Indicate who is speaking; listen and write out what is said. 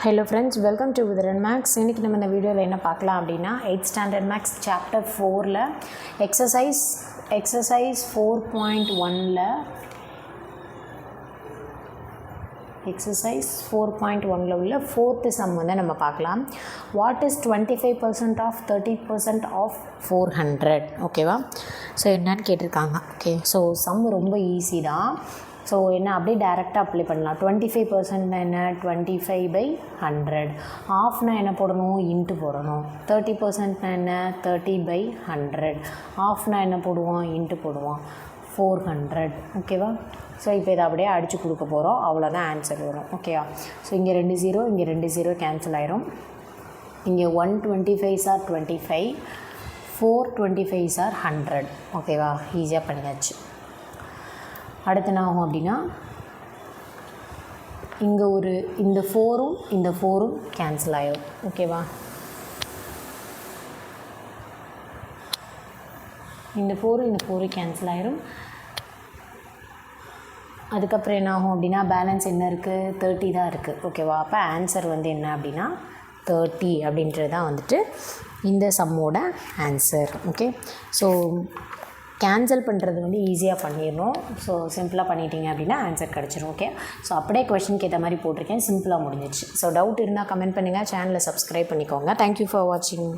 Speaker 1: Hello friends, welcome to Vidran Max. இன்னைக்கு நம்ம இந்த வீடியோவில் என்ன பார்க்கலாம் அப்படின்னா 8th ஸ்டாண்டர்ட் மேக்ஸ் சாப்டர் 4ல எக்ஸசைஸ் 4.1ல எக்ஸசைஸ் 4.1ல உள்ள ஃபோர்த்து சம் வந்து நம்ம பார்க்கலாம். What is 25% of 30% of 400? ஓகேவா? ஸோ என்னன்னு கேட்டிருக்காங்க. ஓகே, ஸோ சம் ரொம்ப ஈஸி தான். ஸோ என்ன அப்படியே டேரெக்டாக அப்ளை பண்ணலாம். 25% என்ன, 25/100. ஆஃப்னா என்ன போடணும், இன்ட்டு போடணும். 30% என்ன, 30/100. ஆஃப்னா என்ன போடுவோம், இன்ட்டு போடுவோம். 400. ஓகேவா? ஸோ இப்போ இதை அப்படியே அடித்து கொடுக்க போகிறோம், அவ்வளோதான் ஆன்சர் வரும். ஓகேவா? ஸோ இங்கே 2 0, இங்கே 2 0 கேன்சல் ஆயிரும். இங்கே 125 ஆர் 25, 425 ஆர் 100. ஓகேவா? ஈஸியாக பண்ணியாச்சு. அடுத்து என்ன ஆகும் அப்படின்னா, இங்கே இந்த 4ம் இந்த 4ம் கேன்சல் ஆகிடும். ஓகேவா? இந்த 4ம் இந்த 4ம் கேன்சல் ஆகிடும். அதுக்கப்புறம் என்ன ஆகும் அப்படின்னா, பேலன்ஸ் என்ன இருக்குது, 30 தான் இருக்குது. ஓகேவா? அப்போ ஆன்சர் வந்து என்ன அப்படின்னா 30 அப்படின்றது தான் வந்துட்டு இந்த சம்மோட ஆன்சர். ஓகே, ஸோ கேன்சல் பண்ணுறது வந்து ஈஸியாக பண்ணிடணும். ஸோ சிம்பிளாக பண்ணிட்டீங்க அப்படின்னா ஆன்சர் கிடச்சிரும். ஓகே, ஸோ அப்படியே கொஷினுக்கு ஏற்ற மாதிரி போட்டிருக்கேன், சிம்பிளாக முடிஞ்சிச்சு. ஸோ டவுட் இருந்தால் கமெண்ட் பண்ணுங்கள், சேனலை சப்ஸ்கிரைப் பண்ணிக்கோங்க. தேங்க்யூ ஃபார் வாட்சிங்.